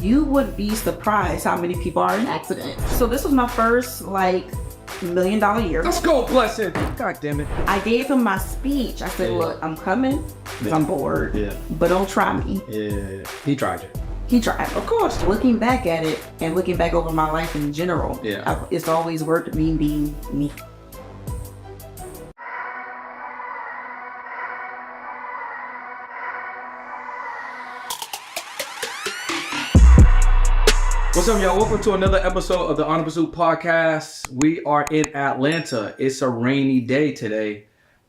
You would be surprised how many people are in accidents. So this was my first $1 million year. Let's go, Blessin. God damn it. I gave him my speech. I said, look, I'm coming. I'm bored. Yeah. But don't try me. Yeah. He tried it. He tried. Of course. Looking back at it and looking back over my life in general, it's always worked me being me. What's up, y'all? Welcome to another episode of the On Pursuit podcast. We are in Atlanta. It's a rainy day today.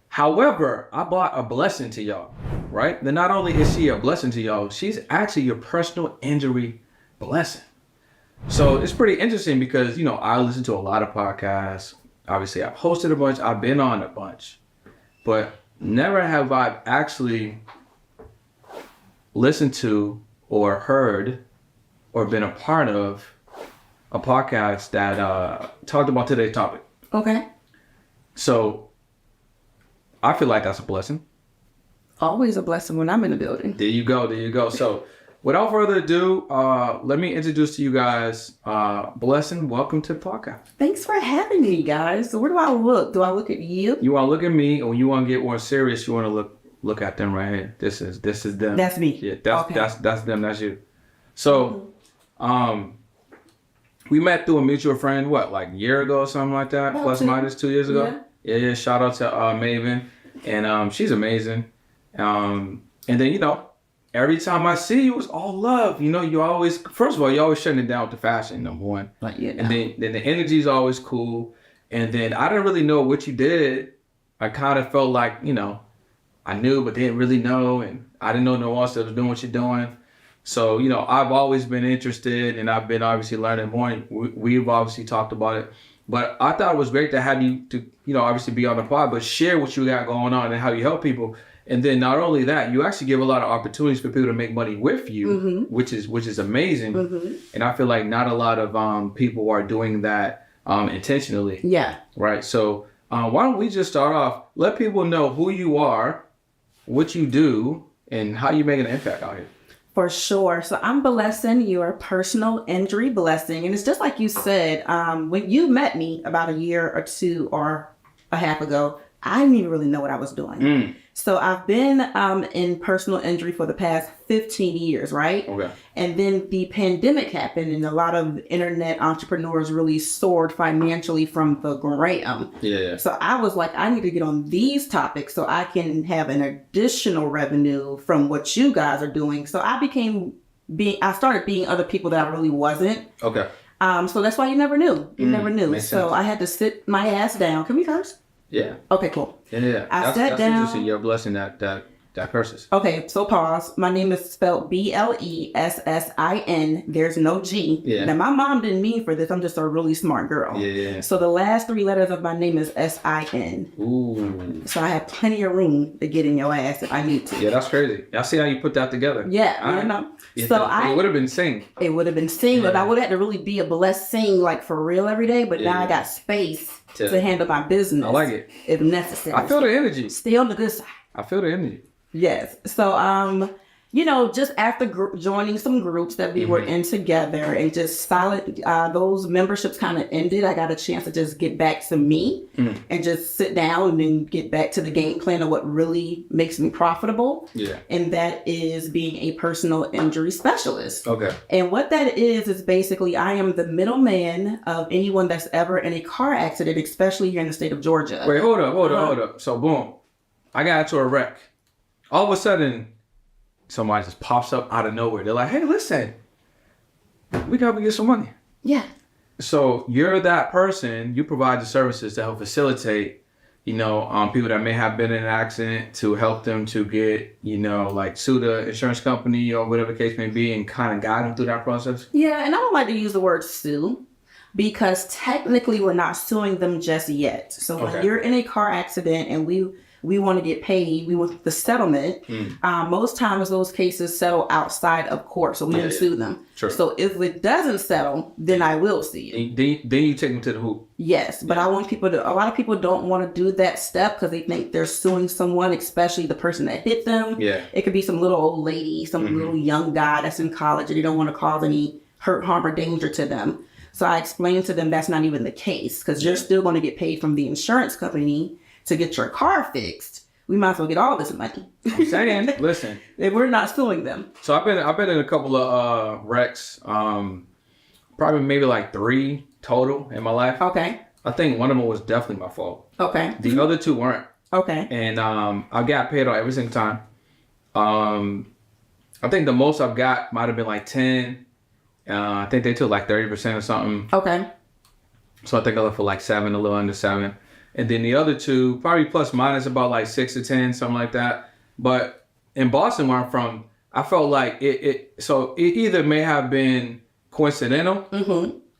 However, I brought a blessing to y'all, right? Then not only is she a blessing to y'all, she's actually your personal injury blessing. So it's pretty interesting because, you know, I listen to a lot of podcasts. Obviously, I've hosted a bunch. I've been on a bunch. But never have I actually listened to or heard or been a part of a podcast that talked about today's topic. Okay. So I feel like that's a blessing. Always a blessing when I'm in the building. There you go. There you go. So without further ado, let me introduce to you guys Blessin. Welcome to the podcast. Thanks for having me, guys. So where do I look? Do I look at you? You want to look at me, or when you want to get more serious, you want to look at them right here. This is them. That's me. Yeah, that's them. That's you. So we met through a mutual friend, like a year ago or something like that, About plus minus 2 years ago. Yeah. Shout out to Maven, and she's amazing. And then, you know, every time I see you, it's all love. You know, you always, first of all, you're always shutting it down with the fashion, number one. And then the energy is always cool. And then I didn't really know what you did. I kind of felt like, you know, I knew but didn't really know, and I didn't know no one else that was doing what you're doing. So, you know, I've always been interested, and I've been obviously learning more. We've obviously talked about it. But I thought it was great to have you to, you know, obviously be on the pod, but share what you got going on and how you help people. And then not only that, you actually give a lot of opportunities for people to make money with you, which is amazing. And I feel like not a lot of people are doing that intentionally. Yeah. Right. So why don't we just start off, let people know who you are, what you do, and how you making an impact out here. For sure. So I'm Blessin, your personal injury blessing. And it's just like you said, when you met me about a year or two or a half ago, I didn't even really know what I was doing. So I've been in personal injury for the past 15 years, right? Okay. And then the pandemic happened, and a lot of internet entrepreneurs really soared financially from the ground. Yeah. So I was like, I need to get on these topics so I can have an additional revenue from what you guys are doing. So I started being other people that I really wasn't. Okay. So that's why you never knew. You never knew. Makes So sense. I had to sit my ass down. Can we curse? Yeah. Okay, cool. Yeah. I sat that's down. interesting. You're a blessing that curses. Okay, so pause. My name is spelled Blessin. There's no G. Yeah. Now, my mom didn't mean for this. I'm just a really smart girl. Yeah. So the last 3 letters of my name is Sin. Ooh. So I have plenty of room to get in your ass if I need to. Yeah, that's crazy. I see how you put that together. Yeah, you know. Yeah, So it would have been sing. It would have been sing, but I would have had to really be a blessing, like for real every day. But now I Yeah. got space To handle my business. I like it. If necessary. I feel the energy. Stay on the good side. I feel the energy. Yes. So, you know, just after joining some groups that we were in together and just those memberships kind of ended, I got a chance to just get back to me and just sit down and then get back to the game plan of what really makes me profitable. Yeah. And that is being a personal injury specialist. Okay. And what that is basically I am the middleman of anyone that's ever in a car accident, especially here in the state of Georgia. Wait, hold up. So boom, I got into a wreck. All of a sudden, somebody just pops up out of nowhere. They're like, hey, listen, we got to get some money. Yeah. So you're that person. You provide the services to help facilitate, you know, people that may have been in an accident, to help them to get, you know, like sue the insurance company or whatever the case may be, and kind of guide them through that process. Yeah, and I don't like to use the word sue because technically we're not suing them just yet. So when you're in a car accident and we we want to get paid. We want the settlement. Most times those cases settle outside of court, so we don't sue them. Sure. So if it doesn't settle, then I will sue you. Then you take them to the hoop. Yes, but I want people to, a lot of people don't want to do that step because they think they're suing someone, especially the person that hit them. Yeah. It could be some little old lady, some little young guy that's in college and they don't want to cause any hurt, harm, or danger to them. So I explained to them that's not even the case because you're still going to get paid from the insurance company to get your car fixed. We might as well get all this money. I'm saying, listen. If we're not suing them. So I've been in a couple of wrecks, probably maybe like 3 total in my life. Okay. I think one of them was definitely my fault. Okay. The other 2 weren't. Okay. And I got paid on every single time. I think the most I've got might have been like 10. I think they took like 30% or something. Okay. So I think I left for like 7, a little under 7. And then the other 2, probably plus minus about like 6 to 10, something like that. But in Boston, where I'm from, I felt like it either may have been coincidental,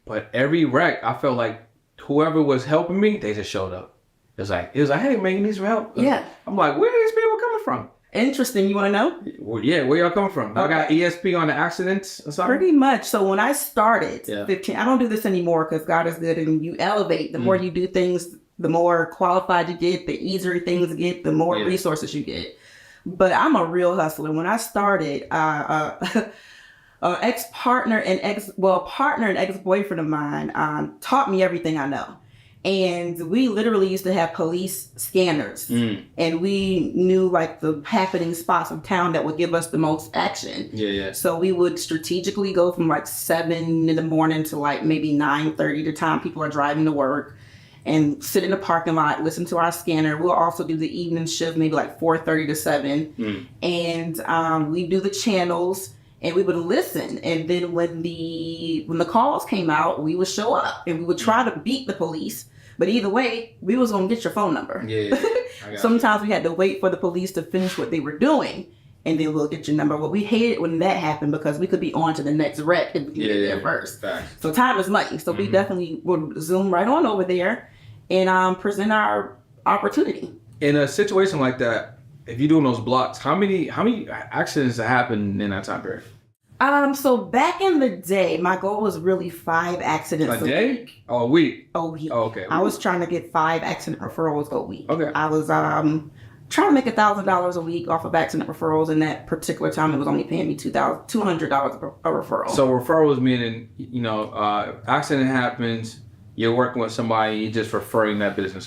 but every wreck, I felt like whoever was helping me, they just showed up. It was like, hey man, you need some help? Yeah. I'm like, where are these people coming from? Interesting. You want to know? Well, yeah, where y'all coming from? I got ESP on the accidents or something? Pretty much. So when I started 15, I don't do this anymore because God is good and you elevate. The more you do things, the more qualified you get, the easier things get, the more resources you get. But I'm a real hustler. When I started, partner and ex-boyfriend of mine taught me everything I know. And we literally used to have police scanners. And we knew like the happening spots of town that would give us the most action. So we would strategically go from like 7 in the morning to like maybe 9:30 the time people are driving to work and sit in the parking lot, listen to our scanner. We'll also do the evening shift, maybe like 4:30 to 7. And we do the channels. And we would listen, and then when the calls came out, we would show up, and we would try to beat the police. But either way, we was gonna get your phone number. Sometimes we had to wait for the police to finish what they were doing, and then we'll get your number. Well, we hated when that happened because we could be on to the next wreck if we get there first. So time is money. So we definitely would zoom right on over there and present our opportunity. In a situation like that, if you're doing those blocks, how many accidents happened in that time period? So back in the day, my goal was really 5 accidents a day? Or a week? A week. Oh, okay. I was trying to get 5 accident referrals a week. Okay. I was trying to make $1,000 a week off of accident referrals, and that particular time it was only paying me $200 a referral. So referrals meaning, accident happens, you're working with somebody, you're just referring that business.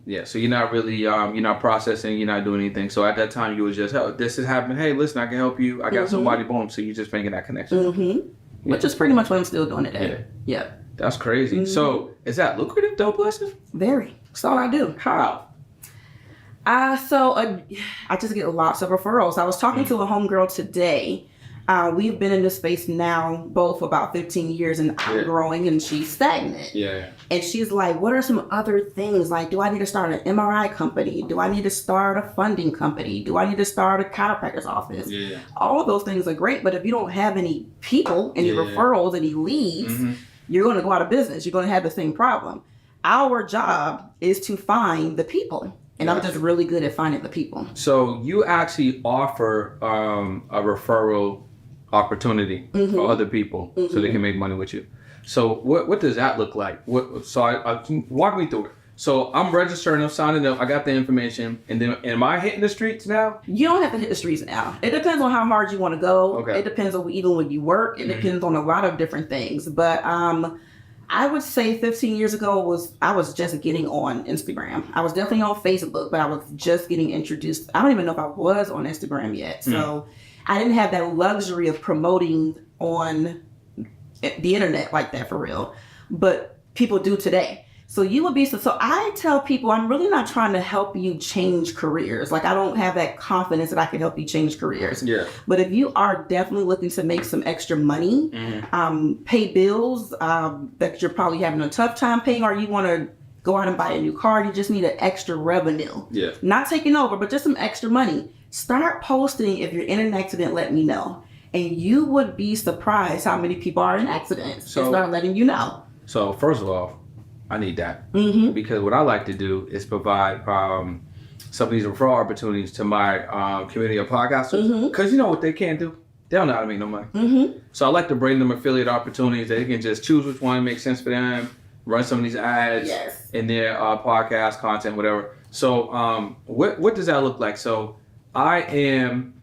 Yeah, so you're not really, you're not processing, you're not doing anything. So at that time, you was just, this is happening. Hey, listen, I can help you. I got somebody, boom. So you're just making that connection. Which is pretty much what I'm still doing today. Yeah. That's crazy. So is that lucrative though, Blessin? Very. That's all I do. How? I just get lots of referrals. I was talking to a homegirl today. We've been in this space now both for about 15 years, and I'm growing and she's stagnant. And she's like, what are some other things? Like, do I need to start an MRI company? Do I need to start a funding company? Do I need to start a chiropractor's office? All of those things are great, but if you don't have any people, any referrals, any leads, you're going to go out of business. You're going to have the same problem. Our job is to find the people. And I'm just really good at finding the people. So you actually offer a referral opportunity for other people so they can make money with you. So what does that look like? Walk me through it. So I'm registering, I'm signing up, I got the information, and then am I hitting the streets now? You don't have to hit the streets now. It depends on how hard you want to go. It depends on even when you work. It depends on a lot of different things. But I would say 15 years ago I was just getting on Instagram. I was definitely on Facebook, but I was just getting introduced. I don't even know if I was on Instagram yet. So I didn't have that luxury of promoting on the internet like that for real. But people do today. So I tell people I'm really not trying to help you change careers. Like I don't have that confidence that I can help you change careers. But if you are definitely looking to make some extra money, pay bills that you're probably having a tough time paying, or you want to go out and buy a new car, you just need an extra revenue. Not taking over, but just some extra money. Start posting if you're in an accident, let me know. And you would be surprised how many people are in accidents. So start letting you know. So first of all, I need that because what I like to do is provide some of these referral opportunities to my community of podcasters, because you know what they can't do? They don't know how to make no money. So I like to bring them affiliate opportunities. They can just choose which one makes sense for them, run some of these ads in their podcast content, whatever. So what does that look like? So I am,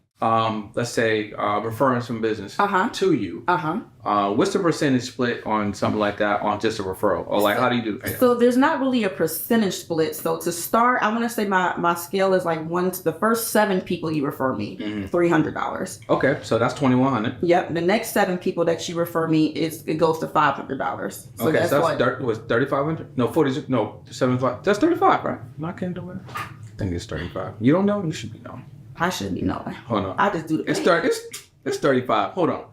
let's say, referring some business to you. What's the percentage split on something like that on just a referral? Or like, how do you do the payment? So there's not really a percentage split. So to start, I want to say my scale is like the first 7 people you refer me, $300. Okay, so that's $2,100. Yep. The next 7 people that you refer me, it goes to $500. So okay, that's so what? was $3,500? No, 40. No, 75. That's 35, right? No, I can't do it. I think it's 35. You don't know? You should be knowing. I shouldn't be knowing. Hold on. I just do the It's 35. Hold on.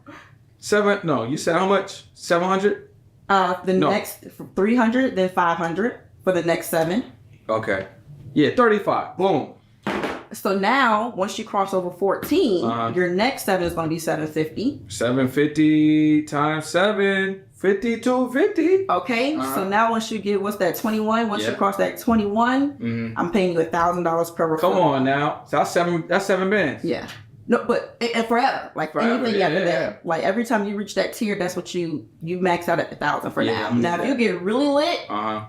7. No, you said how much? 700. Next 300, then 500 for the next 7. Okay. Yeah, 35. Boom. So now, once you cross over 14, your next 7 is going to be 750. 750 times 7, 5250. Okay. So now once you get, what's that, 21? Once you cross that 21, I'm paying you $1,000 per referral. Come on now. So that's 7 bands. Yeah. No, but and forever. Like Forever, anything after yeah. that. Like every time you reach that tier, that's what you max out at 1,000 for now. Now, if you get really lit,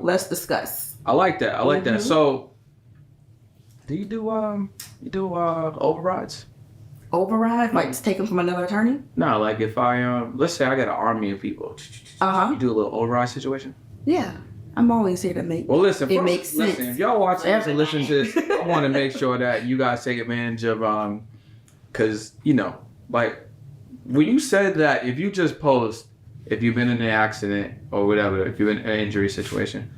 let's discuss. I like that. I like that. So, do you do overrides? Override? Like just take them from another attorney? No, like if I let's say I got an army of people. You do a little override situation. Yeah. I'm always here to make it makes sense. If y'all watch this and listen to this, I want to make sure that you guys take advantage of because you know, like when you said that if you just post if you've been in an accident or whatever, if you've been in an injury situation,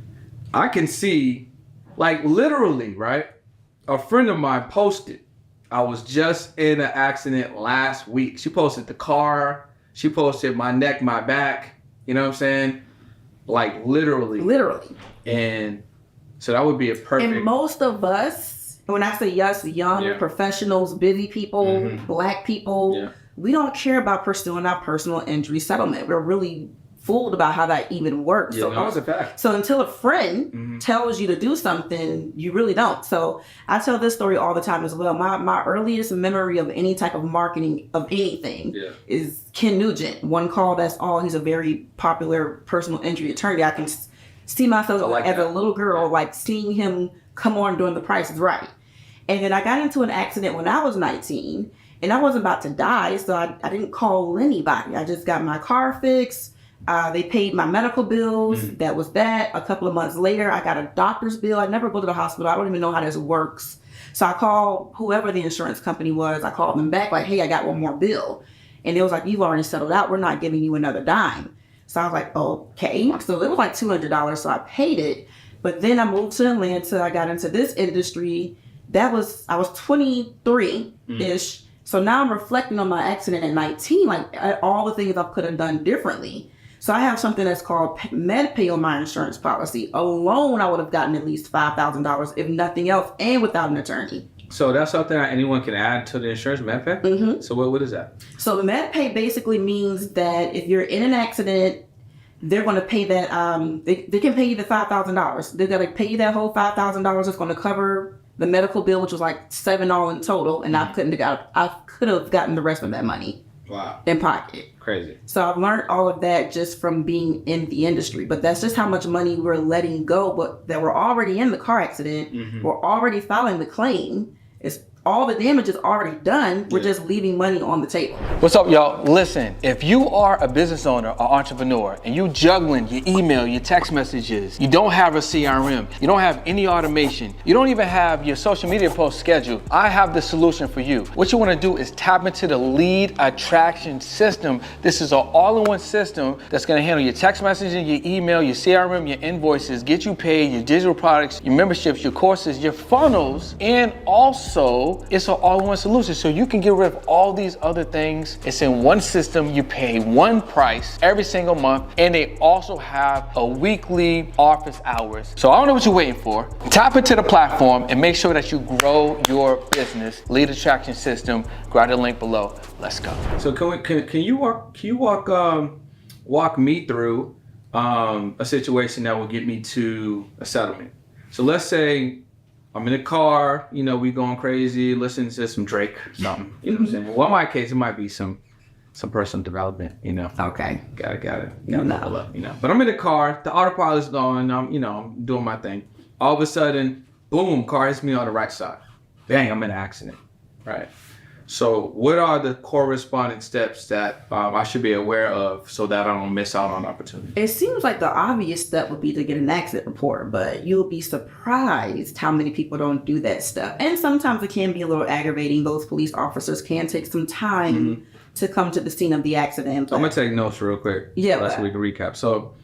I can see like literally, right? A friend of mine posted, I was just in an accident last week. She posted the car, she posted my neck, my back, you know what I'm saying? Like literally. And so that would be a perfect. And most of us, when I say us, young professionals, busy people, black people, we don't care about pursuing our personal injury settlement. We're really fooled about how that even works. Yeah, no, it's a fact. So until a friend tells you to do something, you really don't. So I tell this story all the time as well. My earliest memory of any type of marketing of anything is Ken Nugent. One Call, That's All. He's a very popular personal injury attorney. I can see myself as a little girl, like seeing him come on during The Price is Right. And then I got into an accident when I was 19 and I wasn't about to die. So I didn't call anybody. I just got my car fixed. They paid my medical bills. That was that. A couple of months later, I got a doctor's bill. I never go to the hospital. I don't even know how this works. So I called whoever the insurance company was. I called them back like, hey, I got one more bill. And it was like, you've already settled out. We're not giving you another dime. So I was like, okay. So it was like $200. So I paid it. But then I moved to Atlanta. I got into this industry. I was 23-ish. So now I'm reflecting on my accident at 19, like all the things I could have done differently. So I have something that's called MedPay on my insurance policy. Alone, I would have gotten at least $5,000, if nothing else, and without an attorney. So that's something that anyone can add to the insurance, MedPay? So what is that? So MedPay basically means that if you're in an accident, they're going to pay that, they can pay you the $5,000. They're going to pay you that whole $5,000. It's going to cover the medical bill, which was like $7 all in total, and I could have gotten the rest of that money. Wow. In pocket. Crazy. So I've learned all of that just from being in the industry. But that's just how much money we're letting go. But that we're already in the car accident. We're already filing the claim. It's all the damage is already done. We're just leaving money on the table. What's up, y'all? Listen, if you are a business owner or entrepreneur and you juggling your email, your text messages, you don't have a CRM, you don't have any automation, you don't even have your social media posts scheduled, I have the solution for you. What you want to do is tap into the lead attraction system. This is an all-in-one system that's going to handle your text messaging, your email, your CRM, your invoices, get you paid, your digital products, your memberships, your courses, your funnels, and also it's an all-in-one solution, so you can get rid of all these other things. It's in one system. You pay one price every single month, and they also have a weekly office hours. So I don't know what you're waiting for. Tap into the platform and make sure that you grow your business. Lead attraction system. Grab the link below. Let's go. So can you walk me through a situation that will get me to a settlement? So let's say I'm in the car, you know, we going crazy, listening to some Drake or something. You know what I'm saying? Well, in my case, it might be some personal development, you know. Okay. Got it. Level up, you know. But I'm in the car, the autopilot's going, I'm doing my thing. All of a sudden, boom, car hits me on the right side. Bang, I'm in an accident, right? So what are the corresponding steps that I should be aware of so that I don't miss out on opportunity? It seems like the obvious step would be to get an accident report, but you'll be surprised how many people don't do that stuff. And sometimes it can be a little aggravating. Those police officers can take some time to come to the scene of the accident. I'm going to take notes real quick. Yeah. So we can recap. So,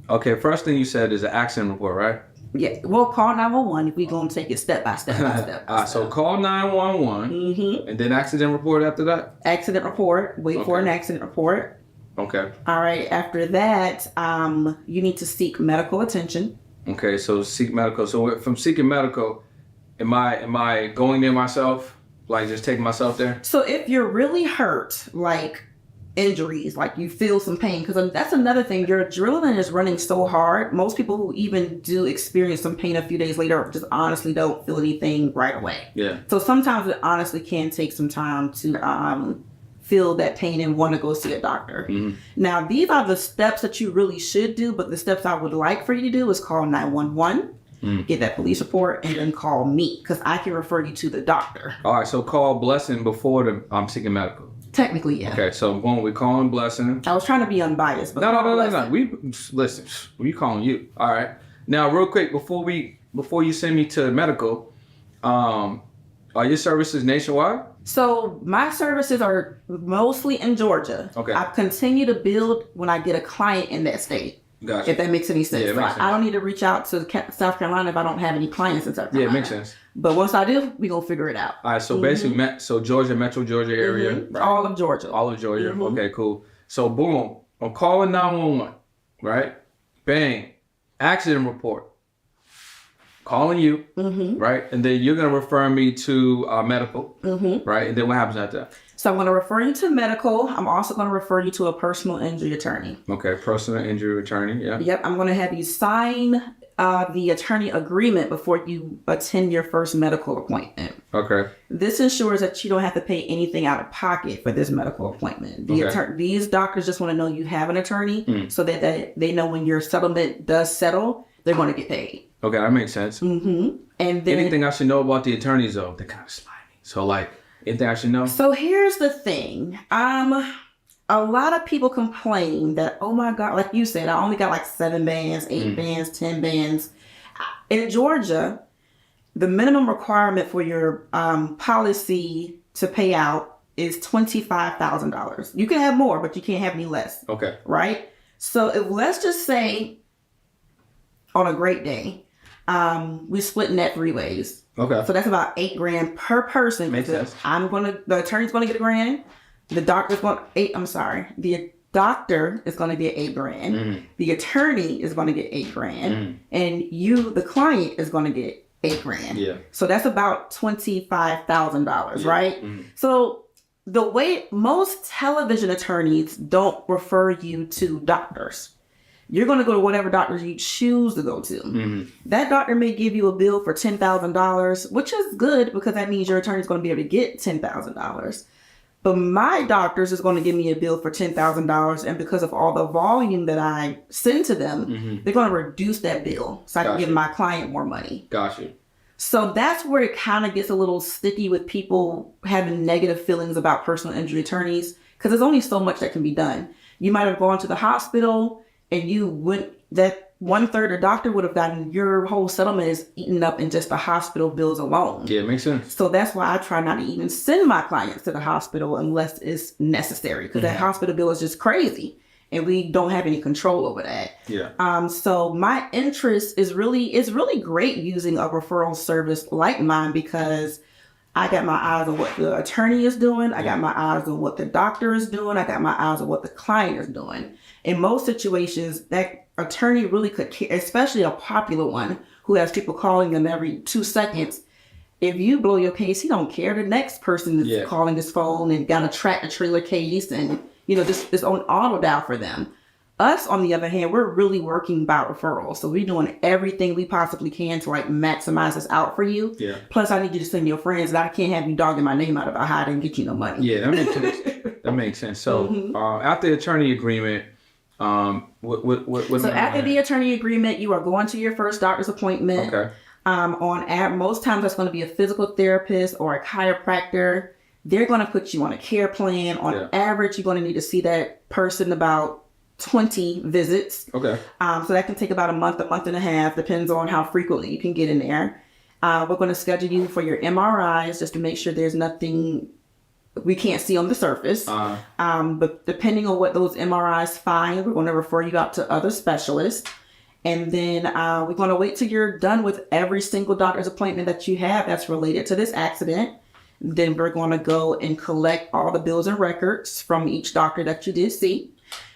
okay, first thing you said is an accident report, right? Yeah, we'll call 911 if we're going to take it step by step. So call 911 and then accident report after that? Accident report. Wait for an accident report. Okay. All right. After that, you need to seek medical attention. Okay, so seek medical. So from seeking medical, am I going there myself? Like just taking myself there? So if you're really hurt, like injuries, like you feel some pain, because that's another thing, your adrenaline is running so hard. Most people who even do experience some pain a few days later just honestly don't feel anything right away. Yeah. So sometimes it honestly can take some time to feel that pain and want to go see a doctor. Now, these are the steps that you really should do, but the steps I would like for you to do is call 911, get that police report, and then call me, because I can refer you to the doctor. All right, so call Blessin before I'm seeking medical. Technically, yeah. Okay, so boom, we calling Blessin. I was trying to be unbiased, but No. We calling you. All right. Now, real quick, before you send me to medical, are your services nationwide? So my services are mostly in Georgia. Okay. I continue to build when I get a client in that state. Gotcha. If that makes any sense. Yeah, it makes sense. I don't need to reach out to South Carolina if I don't have any clients in South Carolina. Yeah, it makes sense. But once I do, we're going to figure it out. All right, so basically, so Georgia, Metro Georgia area. Right? All of Georgia. All of Georgia. Okay, cool. So boom, I'm calling 911, right? Bang, accident report. Calling you, right? And then you're going to refer me to medical, right? And then what happens after that? So I'm going to refer you to medical. I'm also going to refer you to a personal injury attorney. Okay, personal injury attorney, yeah. Yep, I'm going to have you sign the attorney agreement before you attend your first medical appointment. Okay. This ensures that you don't have to pay anything out of pocket for this medical appointment. These doctors just want to know you have an attorney so that they know when your settlement does settle, they're going to get paid. Okay, that makes sense. And then anything I should know about the attorneys, though? They're kind of slimy. So, like, anything I should know? So here's the thing. A lot of people complain that, oh my God, like you said, I only got like 7 bands, 8 bands, 10 bands. In Georgia, the minimum requirement for your policy to pay out is $25,000. You can have more, but you can't have any less. Okay. Right? So if, let's just say on a great day, we're splitting that 3 ways. Okay. So that's about $8,000 per person. Makes sense. The attorney's going to get $1,000. The doctor is going to get $8,000. The attorney is going to get $8,000. And you, the client, is going to get $8,000. Yeah. So that's about $25,000, right? So the way most television attorneys don't refer you to doctors. You're going to go to whatever doctor you choose to go to. That doctor may give you a bill for $10,000, which is good because that means your attorney is going to be able to get $10,000. But my doctors is going to give me a bill for $10,000, and because of all the volume that I send to them, they're going to reduce that bill so I can give my client more money. Gotcha. So that's where it kind of gets a little sticky with people having negative feelings about personal injury attorneys, because there's only so much that can be done. You might have gone to the hospital and that 1/3 a doctor would have gotten, your whole settlement is eaten up in just the hospital bills alone. Yeah, it makes sense. So that's why I try not to even send my clients to the hospital unless it's necessary, because that hospital bill is just crazy and we don't have any control over that. Yeah. So my interest is really great using a referral service like mine, because I got my eyes on what the attorney is doing. I got my eyes on what the doctor is doing. I got my eyes on what the client is doing. In most situations, that attorney really could care, especially a popular one who has people calling them every 2 seconds. If you blow your case, he don't care. The next person is calling his phone and got a tractor trailer case and, just on auto dial for them. Us, on the other hand, we're really working by referral. So we're doing everything we possibly can to like maximize this out for you. Yeah. Plus, I need you to send your friends, and I can't have you dogging my name out about how I didn't get you no money. Yeah, that makes sense. That makes sense. So after the attorney agreement, what So after the attorney agreement, you are going to your first doctor's appointment. Okay. Most times that's going to be a physical therapist or a chiropractor. They're going to put you on a care plan. On average, you're going to need to see that person about 20 visits. Okay. So that can take about a month and a half, depends on how frequently you can get in there. We're going to schedule you for your MRIs just to make sure there's nothing we can't see on the surface. But depending on what those MRIs find, we're going to refer you out to other specialists. And then we're going to wait till you're done with every single doctor's appointment that you have that's related to this accident. Then we're going to go and collect all the bills and records from each doctor that you did see.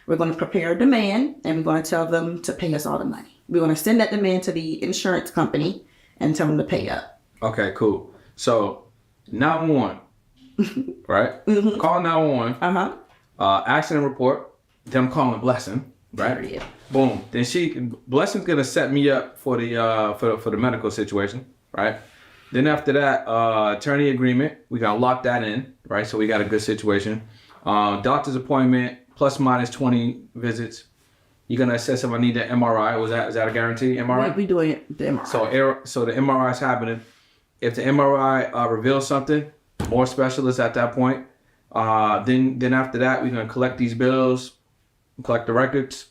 We're going to prepare a demand, and we're going to tell them to pay us all the money. We're going to send that demand to the insurance company and tell them to pay up. Okay, cool. So 911, right? Call 911. Accident report. Them calling Blessin, right? Yeah. Boom. Then Blessin's gonna set me up for the medical situation, right? Then after that, attorney agreement, we gotta lock that in, right? So we got a good situation. Doctor's appointment, plus minus 20 visits. You're gonna assess if I need the MRI. Is that a guarantee? MRI? We doing the MRI. So the MRI is happening. If the MRI reveals something, more specialists at that point. Then after that, we're gonna collect these bills, collect the records,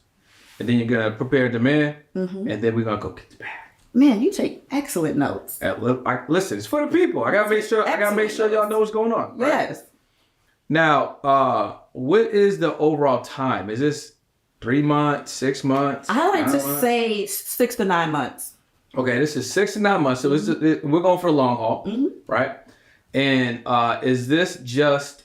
and then you're gonna prepare a demand, and then we're gonna go get the bag. Man, you take excellent notes. Listen, it's for the people. I gotta make sure y'all know what's going on. Right? Yes. Now, what is the overall time? Is this 3 months, 6 months? I like to say 6 to 9 months. Okay, this is 6 to 9 months. So we're going for a long haul, right? And is this just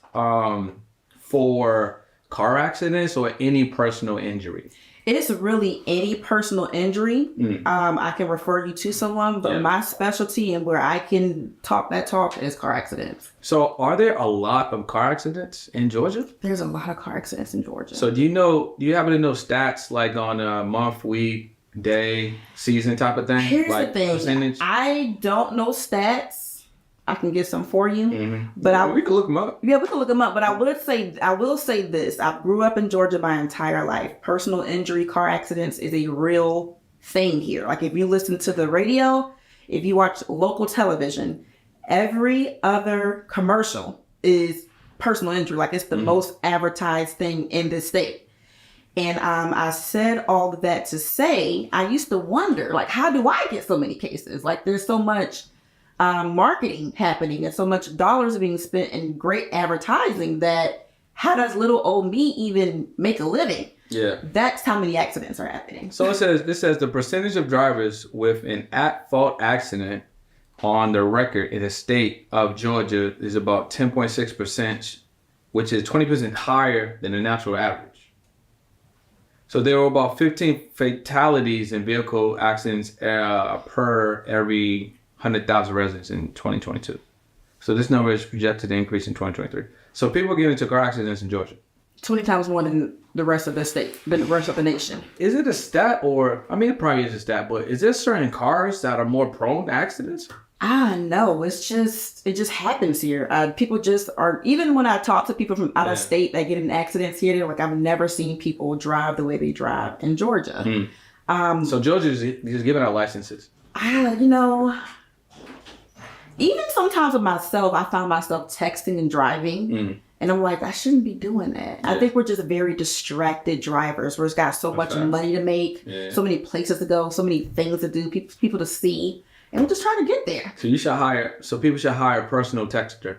for car accidents or any personal injury? It's really any personal injury. I can refer you to someone, but my specialty and where I can talk that talk is car accidents. So are there a lot of car accidents in Georgia? There's a lot of car accidents in Georgia. So do you happen to know stats like on a month, week, day, season type of thing? Here's like the thing. Percentage? I don't know stats. I can get some for you, but we can look them up. Yeah, we can look them up. But I will say this: I grew up in Georgia my entire life. Personal injury, car accidents is a real thing here. Like if you listen to the radio, if you watch local television, every other commercial is personal injury. Like it's the most advertised thing in this state. And I said all of that to say, I used to wonder, like, how do I get so many cases? Like there's so much marketing happening and so much dollars being spent in great advertising that how does little old me even make a living? Yeah. That's how many accidents are happening. So it says the percentage of drivers with an at-fault accident on the record in the state of Georgia is about 10.6%, which is 20% higher than the national average. So there were about 15 fatalities in vehicle accidents per every 100,000 residents in 2022. So this number is projected to increase in 2023. So people get into car accidents in Georgia 20 times more than the rest of the state, than the rest of the nation. Is it a stat or, I mean, it probably is a stat, but is there certain cars that are more prone to accidents? I know. It just happens here. People just are, even when I talk to people from out of state that get in accidents here, they're like, I've never seen people drive the way they drive in Georgia. So Georgia is just giving out licenses. Even sometimes with myself, I found myself texting and driving. And I'm like, I shouldn't be doing that. I think we're just very distracted drivers. We've got so much money to make, so many places to go, so many things to do, people to see. And we're just trying to get there. So people should hire a personal texter.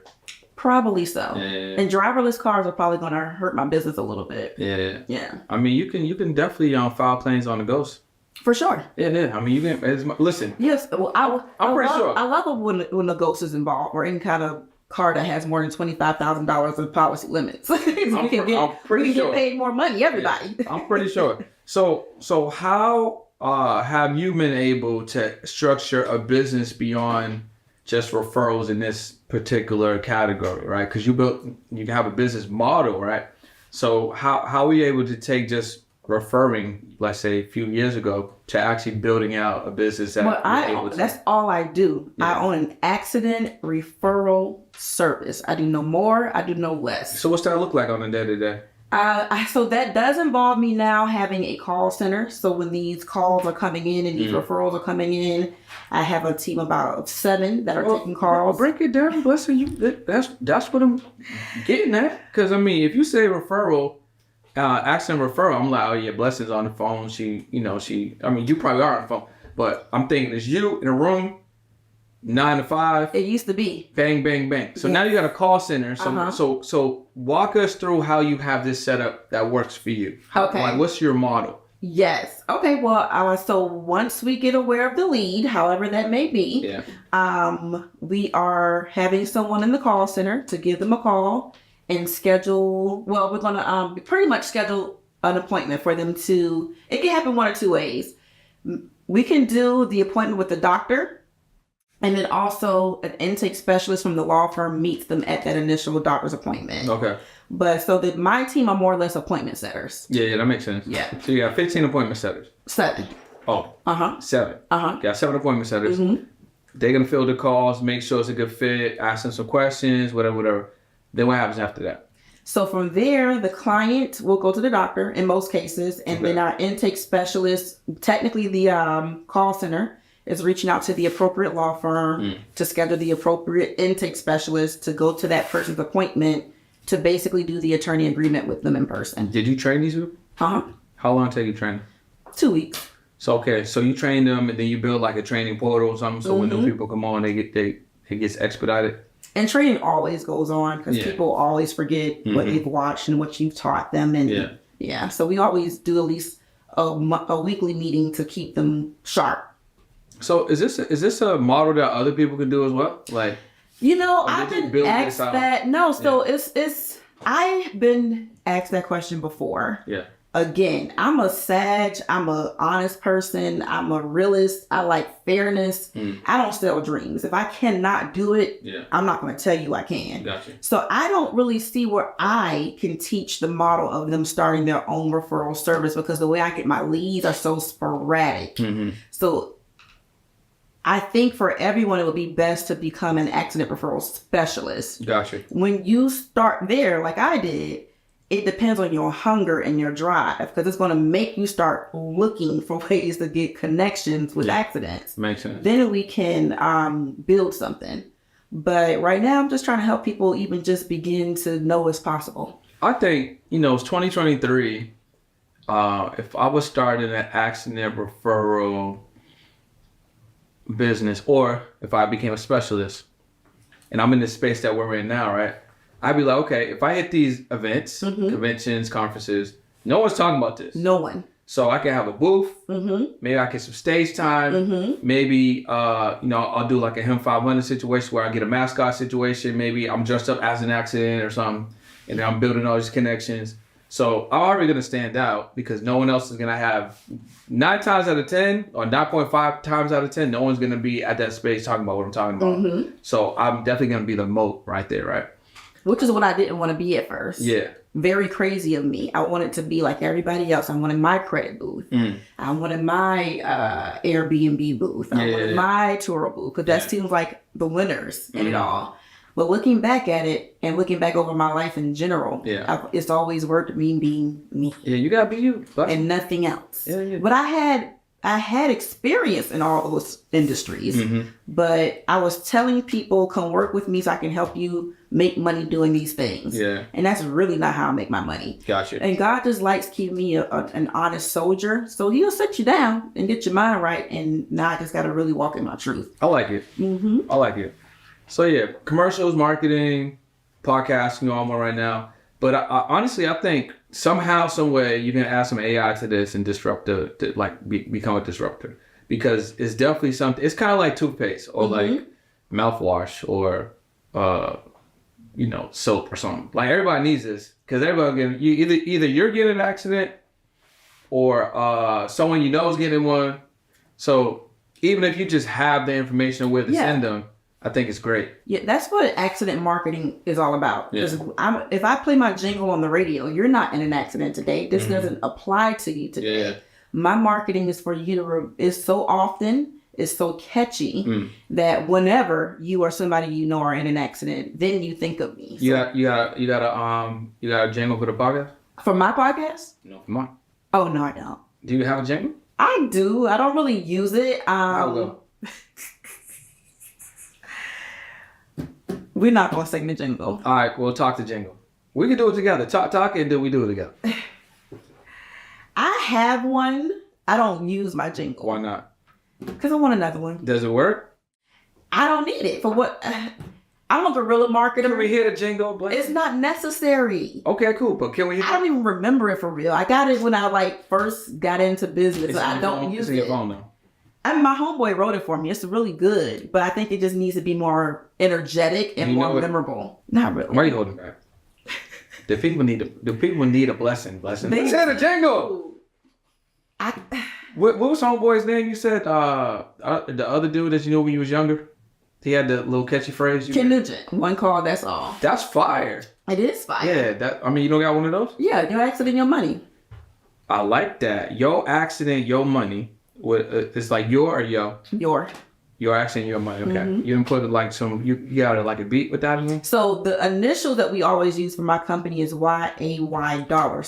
Probably so. And driverless cars are probably going to hurt my business a little bit. Yeah. I mean, you can definitely file claims on the ghost. For sure. Yeah. I mean, you can listen. Yes. Well, I'm pretty sure. I love it when the ghost is involved or any kind of car that has more than $25,000 in policy limits. we can get paid more money. Everybody. Yeah, I'm pretty sure. So how have you been able to structure a business beyond just referrals in this particular category, right? Because you have a business model, right? So how are you able to take just referring, let's say a few years ago, to actually building out a business that you're able to? That's all I do. Yeah. I own an accident referral service. I do no more. I do no less. So what's that look like on a day-to-day? So that does involve me now having a call center. So when these calls are coming in and these referrals are coming in, I have a team about 7 that are taking calls. Break it down, Blessin. That's what I'm getting at. Because I mean, if you say referral, accident referral, I'm like, oh yeah, Blessin's on the phone. I mean, you probably are on the phone, but I'm thinking it's you in a room, 9 to 5. It used to be. Bang, bang, bang. So now you got a call center. So walk us through how you have this setup that works for you. Okay. Like, what's your model? Yes. Okay. Well, so once we get aware of the lead, however that may be, we are having someone in the call center to give them a call and schedule. Well, we're going to pretty much schedule an appointment for them to. It can happen one or two ways. We can do the appointment with the doctor. And then also an intake specialist from the law firm meets them at that initial doctor's appointment. Okay. But so that my team are more or less appointment setters. Yeah, that makes sense. Yeah. So you got 15 appointment setters. 7. Oh. 7. You got 7 appointment setters. Mm-hmm. They're going to fill the calls, make sure it's a good fit, ask them some questions, whatever. Then what happens after that? So from there, the client will go to the doctor in most cases. And then our intake specialist, technically the call center, is reaching out to the appropriate law firm to schedule the appropriate intake specialist to go to that person's appointment to basically do the attorney agreement with them in person. Did you train these people? How long did it take you training? 2 weeks. So so you train them and then you build like a training portal or something. So when new people come on, it gets expedited. And training always goes on because people always forget what they've watched and what you've taught them. And so we always do at least a weekly meeting to keep them sharp. So is this a model that other people can do as well? Like, I've been asked that. No, so I've been asked that question before. Yeah. Again, I'm a Sag. I'm a honest person. I'm a realist. I like fairness. I don't sell dreams. If I cannot do it, I'm not going to tell you I can. Gotcha. So I don't really see where I can teach the model of them starting their own referral service because the way I get my leads are so sporadic. So I think for everyone, it would be best to become an accident referral specialist. Gotcha. When you start there, like I did, it depends on your hunger and your drive because it's going to make you start looking for ways to get connections with accidents. Makes sense. Then we can build something. But right now, I'm just trying to help people even just begin to know it's possible. I think, it's 2023. If I was starting an accident referral business, or if I became a specialist and I'm in this space that we're in now, right? I'd be like, okay, if I hit these events, conventions, conferences, no one's talking about this. No one. So I can have a booth. Maybe I get some stage time. Maybe, I'll do like a Him 500 situation where I get a mascot situation. Maybe I'm dressed up as an accident or something. And then I'm building all these connections. So I'm already going to stand out because no one else is going to have 9 times out of 10 or 9.5 times out of 10. No one's going to be at that space talking about what I'm talking about. So I'm definitely going to be the moat right there, right? Which is what I didn't want to be at first. Yeah. Very crazy of me. I wanted to be like everybody else. I wanted my credit booth. I wanted my Airbnb booth. I wanted my tour booth because that seems like the winners in it all. But looking back at it and looking back over my life in general, it's always worked me being me. Yeah, you gotta be you. And nothing else. But I had experience in all those industries. But I was telling people, come work with me so I can help you make money doing these things. Yeah. And that's really not how I make my money. Gotcha. And God just likes keeping me an honest soldier. So he'll sit you down and get your mind right. And now I just got to really walk in my truth. I like it. I like it. So yeah, commercials, marketing, podcasting, I'm on right now. But I honestly, I think somehow, some way, you can add some AI to this and disrupt become a disruptor. Because it's definitely something, it's kind of like toothpaste or like mouthwash or, soap or something. Like everybody needs this because everybody either you're getting an accident or someone you know is getting one. So even if you just have the information where to send them, I think it's great. Yeah, that's what accident marketing is all about. Yeah. If I play my jingle on the radio, you're not in an accident today. This doesn't apply to you today. Yeah. My marketing is for you to is so often, is so catchy that whenever you or somebody you know are in an accident, then you think of me. You got a jingle for the podcast? For my podcast? No, for mine. Oh no, I don't. Do you have a jingle? I do. I don't really use it. I'll go. We're not gonna sing the jingle. All right, we'll talk the jingle. We can do it together. Talk and then we do it together. I have one. I don't use my jingle. Why not? Because I want another one. Does it work? I don't need it for what. I'm a guerrilla marketer. Can we hear the jingle, Blake? It's not necessary. Okay, cool. But can we hear I don't even remember it for real. I got it when I first got into business. I don't use it. It's in your phone now. And my homeboy wrote it for me. It's really good, but I think it just needs to be more energetic and more memorable. Not really. Why are you holding back? Do people need a blessing? Let's hear the jingle. What was homeboy's name? You said the other dude that you knew when you was younger. He had the little catchy phrase. Ken Nugent. One call, that's all. That's fire. It is fire. Yeah. You don't got one of those? Yeah, your accident, your money. I like that. Your accident, your money. It's like your or yo? Your accident, your money. Okay. Mm-hmm. You didn't put it like you got it like a beat with that in there? So the initial that we always use for my company is YAY $.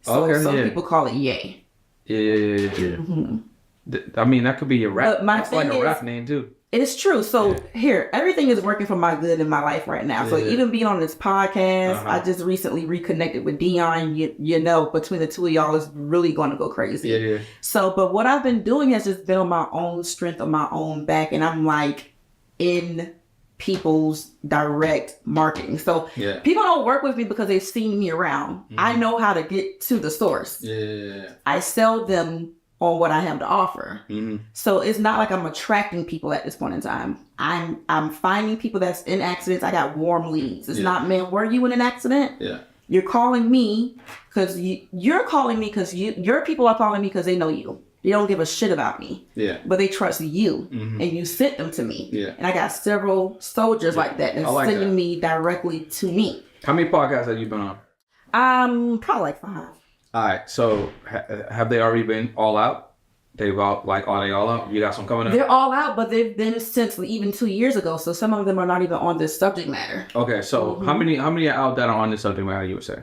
So okay, some people call it Yay. Yeah. Mm-hmm. I mean, that could be your rap. That's like a rap name too. It's true. So here, everything is working for my good in my life right now. So even being on this podcast, I just recently reconnected with Dion. You know, between the two of y'all is really going to go crazy. Yeah. So, but what I've been doing has just been on my own strength, on my own back, and I'm like in people's direct marketing. So people don't work with me because they've seen me around. Mm-hmm. I know how to get to the source. Yeah. I sell them on what I have to offer. Mm-hmm. So it's not like I'm attracting people at this point in time. I'm finding people that's in accidents. I got warm leads. It's not, man, were you in an accident? Yeah. You're calling me because you're calling me because your people are calling me because they know you. They don't give a shit about me. Yeah. But they trust you. Mm-hmm. And you sent them to me. Yeah. And I got several soldiers like that that's sending me directly to me. How many podcasts have you been on? Probably like 5. All right, so have they already been all out? Are they all out? You got some coming up? They're all out, but they've been since even 2 years ago. So some of them are not even on this subject matter. Okay, so how many are out that are on this subject matter? You would say?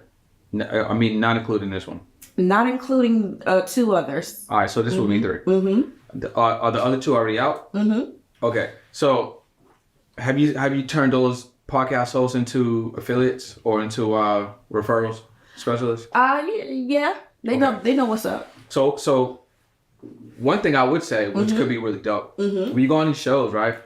I mean, not including this one. Not including 2 others. All right, so this would be 3. Mm-hmm. Are the other 2 already out? Mm-hmm. Okay, so have you turned those podcast hosts into affiliates or into referrals? Specialists? Yeah. They know what's up. So one thing I would say, which could be really dope, when you go on these shows, right?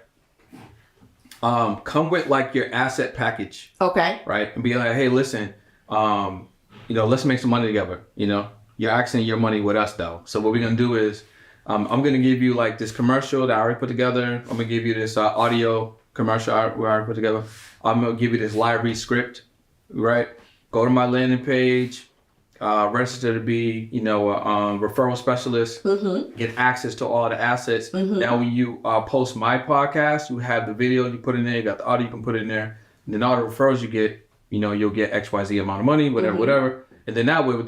Come with like your asset package. Okay. Right? And be like, hey, listen, let's make some money together. You're asking your money with us though. So what we're gonna do is I'm gonna give you like this commercial that I already put together. I'm gonna give you this audio commercial I already put together. I'm gonna give you this live read script, right? Go to my landing page, register to be, a referral specialist, get access to all the assets. Now, when you post my podcast, you have the video you put in there, you got the audio you can put in there, and then all the referrals you get, you'll get XYZ amount of money, whatever. And then that way, what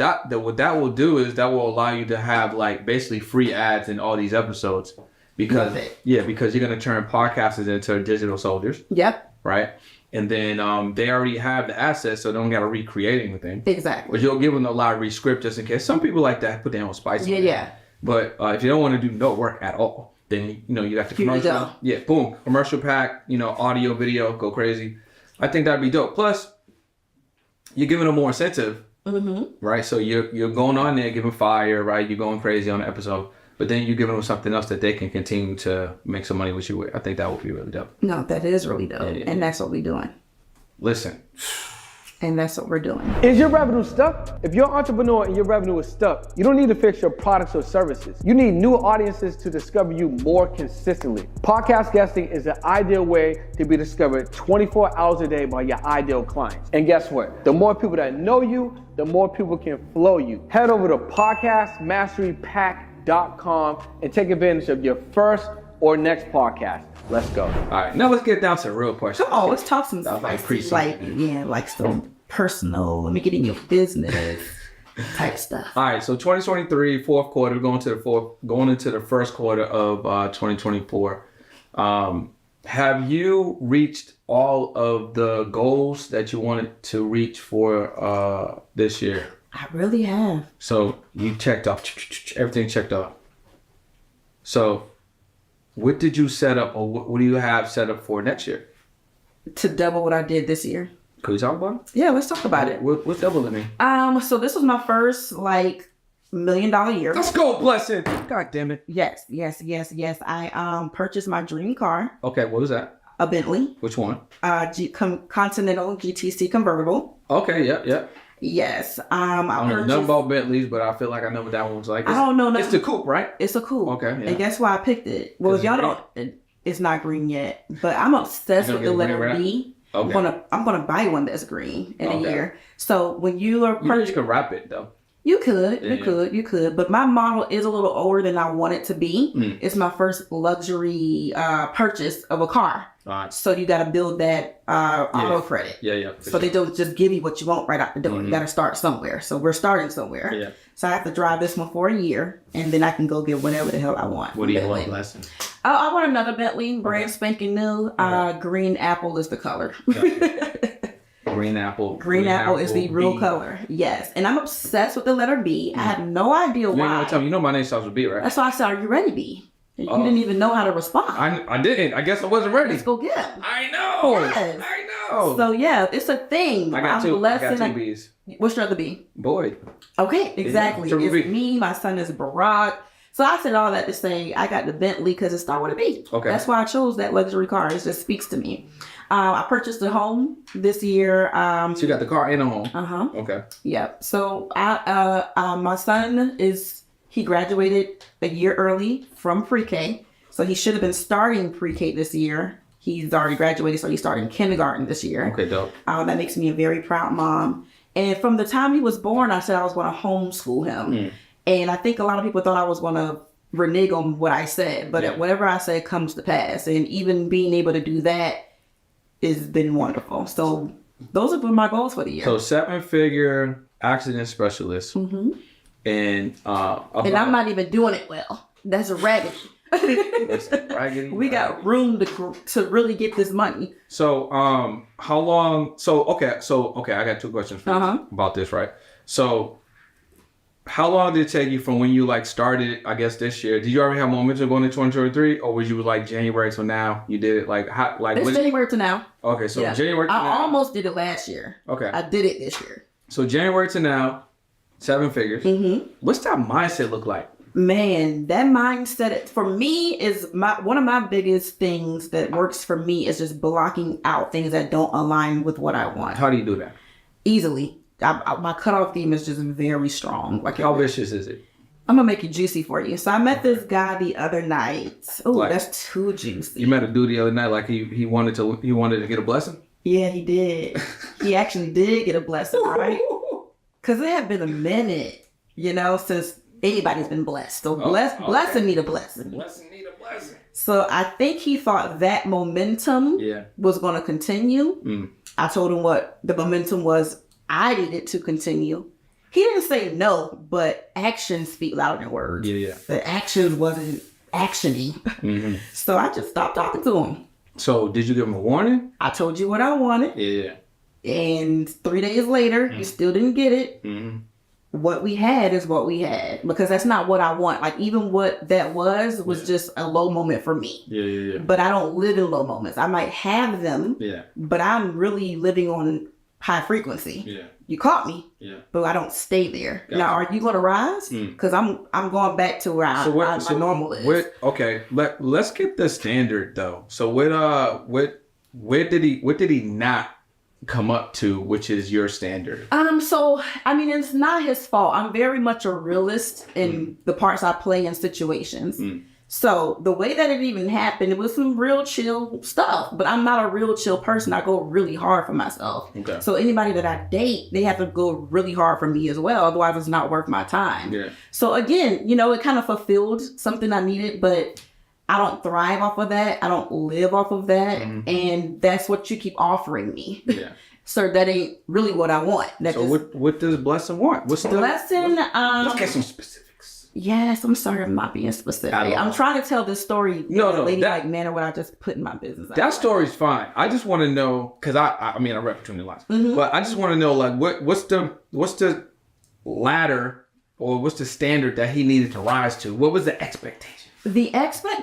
that will do is that will allow you to have like basically free ads in all these episodes because you're gonna turn podcasters into digital soldiers. Yep. Right. And then they already have the assets, so they don't got to recreate anything. Exactly. But you'll give them a library script just in case. Some people like that, put their own spice. Yeah. But if you don't want to do no work at all, then you got the commercial. Yeah, boom, commercial pack. Audio, video, go crazy. I think that'd be dope. Plus, you're giving them more incentive, right? So you're going on there, giving fire, right? You're going crazy on the episode. But then you're giving them something else that they can continue to make some money with you with. I think that would be really dope. No, that is really dope. Yeah. And that's what we're doing. Listen. And that's what we're doing. Is your revenue stuck? If you're an entrepreneur and your revenue is stuck, you don't need to fix your products or services. You need new audiences to discover you more consistently. Podcast guesting is the ideal way to be discovered 24 hours a day by your ideal clients. And guess what? The more people that know you, the more people can flow you. Head over to podcastmasterypack.com and take advantage of your first or next podcast. Let's go. All right, now let's get down to the real question. Come on, let's talk some I spicy, appreciate it. like some personal. Let me get in your business type stuff. All right, so 2023 fourth quarter, going into the first quarter of 2024. Have you reached all of the goals that you wanted to reach for this year? I really have. So you checked off everything checked off. So what did you set up, or what do you have set up for next year? To double what I did this year. Could we talk about it? Yeah, let's talk about it. What's doubling mean? So this was my first $1 million year. Let's go, Blessin. God damn it. Yes. I purchased my dream car, Okay, what was that? a Bentley, Which one? Continental GTC convertible. Okay, yeah. Yes. I don't know nothing about Bentleys, but I feel like I know what that one was like. I don't know. It's the coupe, right? It's a coupe. Okay, yeah. And guess why I picked it? Well, if y'all don't, it's not green yet, but I'm obsessed with the letter B. Okay. I'm gonna buy one that's green in a year. So when you are You could wrap it though. you could, but my model is a little older than I want it to be. It's my first luxury purchase of a car. Right. So you got to build that auto credit. Yeah. So they don't just give you what you want right out the door. You got to start somewhere. So we're starting somewhere. Yeah. So I have to drive this one for a year, and then I can go get whatever the hell I want. What do you want, Blessin? I want another Bentley, brand spanking new. Green apple is the color. Green apple. Green apple is the real color. Yes. And I'm obsessed with the letter B. I have no idea why. You ain't gonna tell me. You know my name starts with B, right? That's why I said, are you ready, B? You didn't even know how to respond. I didn't. I guess I wasn't ready. Let's go get him. I know. Yes. I know. So yeah, it's a thing. I got two B's. What's your other B? Boyd. Okay, exactly. Yeah, It's me. My son is Barack. So I said all that to say I got the Bentley because it started with a B. Okay. That's why I chose that luxury car. It just speaks to me. I purchased a home this year. So you got the car and a home. Okay. Yep. So my son he graduated a year early from pre-K. So he should have been starting pre-K this year. He's already graduated, so he's starting kindergarten this year. Okay, dope. That makes me a very proud mom. And from the time he was born, I said I was going to homeschool him. And I think a lot of people thought I was going to renege on what I said. But whatever I say comes to pass. And even being able to do that has been wonderful. So those have been my goals for the year. So 7-figure accident specialist. And I'm not even doing it well. That's raggedy. We got room to really get this money. So how long? So okay, I got two questions for you about this, right? So how long did it take you from when you started, I guess, this year? Did you already have momentum going into 2023, or was you January till now? You did it It's January to now. Okay, so January to now. I almost did it last year. Okay. I did it this year. So January to now, 7 figures. What's that mindset look like? Man, that mindset for me is one of my biggest things that works for me is just blocking out things that don't align with what I want. How do you do that? Easily. My cutoff theme is just very strong. How vicious is it? I'm gonna make it juicy for you. So I met this guy the other night. Oh, that's too juicy. You met a dude the other night, he wanted to get a blessing? Yeah, he did. He actually did get a blessing, right? Because it had been a minute, since anybody's been blessed. So blessing need a blessing. Blessing need a blessing. So I think he thought that momentum was going to continue. I told him what the momentum was. I needed to continue. He didn't say no, but actions speak louder than words. Yeah. The actions wasn't actioning. So I just stopped talking to him. So did you give him a warning? I told you what I wanted. Yeah. And 3 days later, you still didn't get it. What we had is what we had, because that's not what I want. Even what that was just a low moment for me. Yeah. But I don't live in low moments. I might have them, but I'm really living on high frequency. Yeah. You caught me, but I don't stay there. Gotcha. Now, are you going to rise? Because I'm going back to where my normal is. Okay, let's get the standard though. So what did he not come up to, which is your standard? So it's not his fault. I'm very much a realist in the parts I play in situations. So the way that it even happened, it was some real chill stuff, but I'm not a real chill person. I go really hard for myself. Okay. So anybody that I date, they have to go really hard for me as well. Otherwise it's not worth my time. Yeah. So again, it kind of fulfilled something I needed, but I don't thrive off of that. I don't live off of that. And that's what you keep offering me. Yeah. So that ain't really what I want. So what does Blessin want? What's the Blessin? Let's get some specifics. Yes, I'm sorry I'm not being specific. I'm trying to tell this story in a ladylike manner without just putting my business out. That story's fine. I just want to know, because I mean I rep between the lines, but I just want to know like what's the ladder or what's the standard that he needed to rise to? What was the expectation?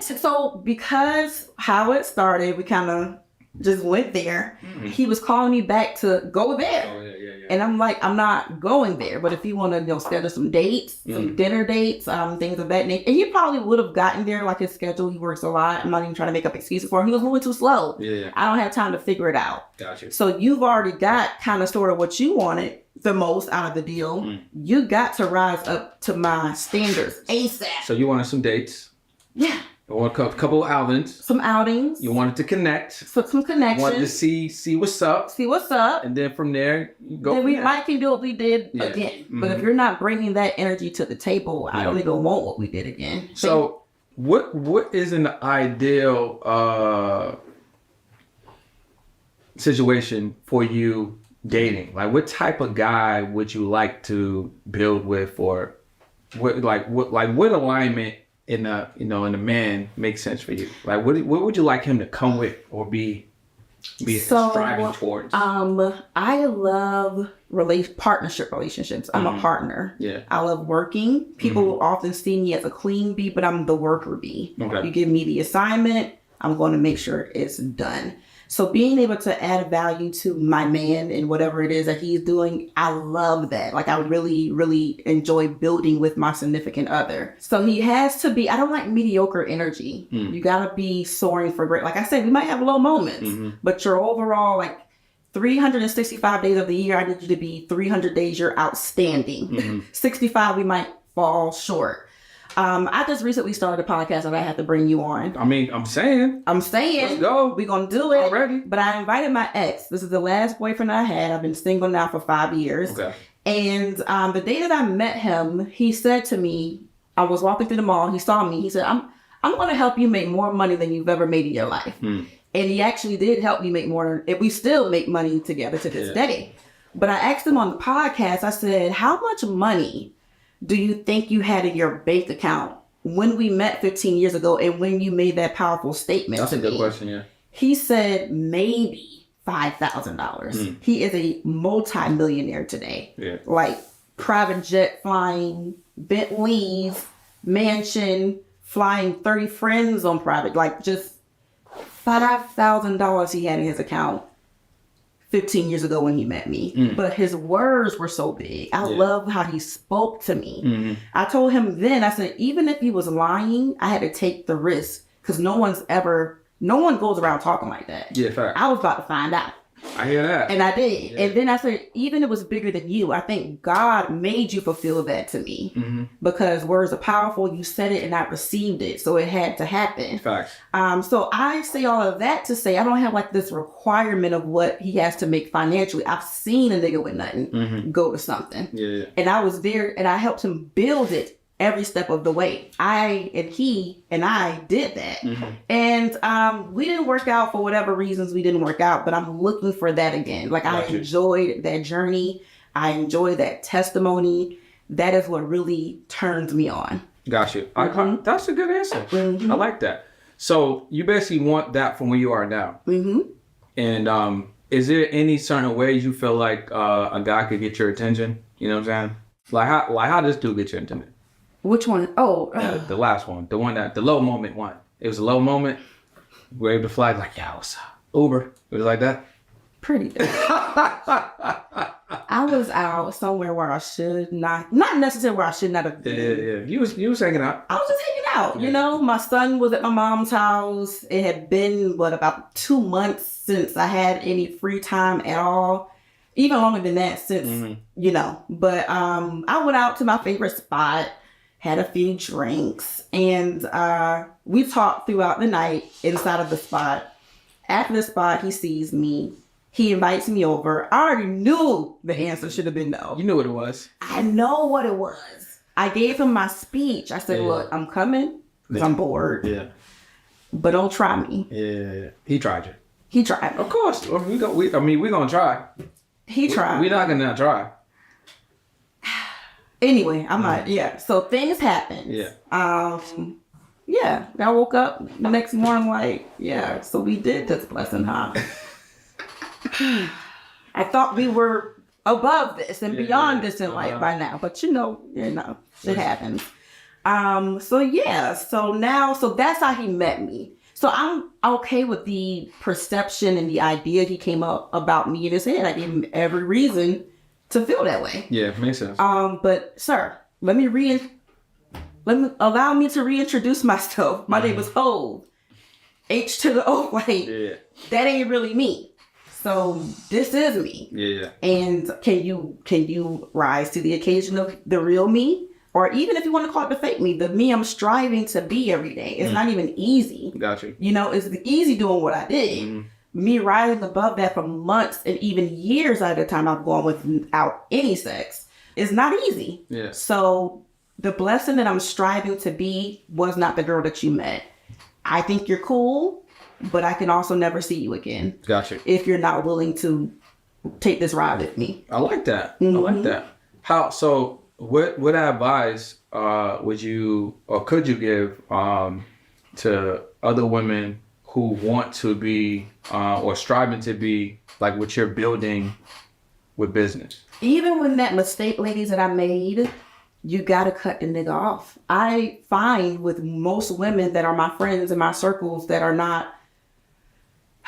So because how it started, we kind of just went there. He was calling me back to go there. Oh, yeah. And I'm like, I'm not going there. But if you want to, schedule some dates, some dinner dates, things of that nature. And he probably would have gotten there, like his schedule. He works a lot. I'm not even trying to make up excuses for him. He was moving too slow. Yeah. I don't have time to figure it out. Gotcha. So you've already got kind of sort of what you wanted the most out of the deal. You got to rise up to my standards ASAP. So you wanted some dates. Yeah. You want a couple of outings. Some outings. You wanted to connect. Some connections. Wanted to see what's up. See what's up. And then from there, you go. Then we might can do what we did again. But if you're not bringing that energy to the table, I don't even want what we did again. So what is an ideal situation for you dating? Like what type of guy would you like to build with, or what alignment in a in a man makes sense for you? Like what would you like him to come with or be striving towards? I love partnership relationships. I'm a partner. Yeah. I love working. People will often see me as a queen bee, but I'm the worker bee. Okay. You give me the assignment, I'm going to make sure it's done. So being able to add value to my man and whatever it is that he's doing, I love that. Like I really, really enjoy building with my significant other. So he has to be, I don't like mediocre energy. You got to be soaring for great. Like I said, we might have low moments, but your overall, like 365 days of the year, I need you to be 300 days you're outstanding. 65, we might fall short. I just recently started a podcast that I had to bring you on. I mean, I'm saying. Let's go. We're going to do it. Already. But I invited my ex. This is the last boyfriend I had. I've been single now for 5 years. Okay. And the day that I met him, he said to me, I was walking through the mall. He saw me. He said, I'm going to help you make more money than you've ever made in your life. And he actually did help me make more. And we still make money together to this day. But I asked him on the podcast, I said, how much money do you think you had in your bank account when we met 15 years ago and when you made that powerful statement? That's a good question, yeah. He said maybe $5,000. He is a multi-millionaire today. Yeah. Like private jet flying, Bentleys, mansion, flying 30 friends on private, like just $5,000 he had in his account 15 years ago when he met me. But his words were so big. I love how he spoke to me. I told him then, I said, even if he was lying, I had to take the risk because no one goes around talking like that. Yeah, fact. I was about to find out. I hear that. And I did. Yeah. And then I said, even if it was bigger than you, I think God made you fulfill that to me. Because words are powerful. You said it and I received it. So it had to happen. Facts. So I say all of that to say I don't have like this requirement of what he has to make financially. I've seen a nigga with nothing go to something. Yeah. And I was there and I helped him build it every step of the way. He and I did that. And we didn't work out for whatever reasons we didn't work out, but I'm looking for that again. Like I enjoyed that journey. I enjoy that testimony. That is what really turns me on. Got you. That's a good answer. I like that. So you basically want that from where you are now. And is there any certain ways you feel like a guy could get your attention? You know what I'm saying? Like how does this dude get your attention? Which one? Oh, the last one, the low moment one. It was a low moment. We were able to fly like, yeah, what's up? Uber. It was like that. Pretty good. I was out somewhere where I should not necessarily where I should not have been. Yeah. You was hanging out. I was just hanging out. You know, my son was at my mom's house. It had been about 2 months since I had any free time at all. Even longer than that since, But I went out to my favorite spot. Had a few drinks, and we talked throughout the night inside of the spot. After the spot, he sees me. He invites me over. I already knew the answer should have been no. You knew what it was. I know what it was. I gave him my speech. I said, look, I'm coming because I'm bored. Yeah. but don't try me. Yeah. He tried you. He tried. Of course. We gonna try. He tried. We're not gonna not try. Anyway, I'm not. Yeah. So things happen. Yeah. Yeah. I woke up the next morning like, yeah. So we did this blessing, huh? I thought we were above this and beyond this in life by now, but shit happens. So that's how he met me. So I'm okay with the perception and the idea he came up about me in his head. I gave him every reason to feel that way. Yeah, makes sense. But sir, allow me to reintroduce myself. My name is Hove. H to the O. Like, that ain't really me. So this is me. Yeah. And can you rise to the occasion of the real me? Or even if you want to call it the fake me, the me I'm striving to be every day. It's not even easy. Gotcha. It's easy doing what I did. Me rising above that for months and even years at a time I've gone without any sex is not easy. Yeah. So the blessing that I'm striving to be was not the girl that you met. I think you're cool, but I can also never see you again. Gotcha. If you're not willing to take this ride with me. I like that. I like that. What advice would you or could you give to other women who want to be or striving to be like what you're building with business? Even when that mistake, ladies, that I made, you got to cut the nigga off. I find with most women that are my friends in my circles that are not,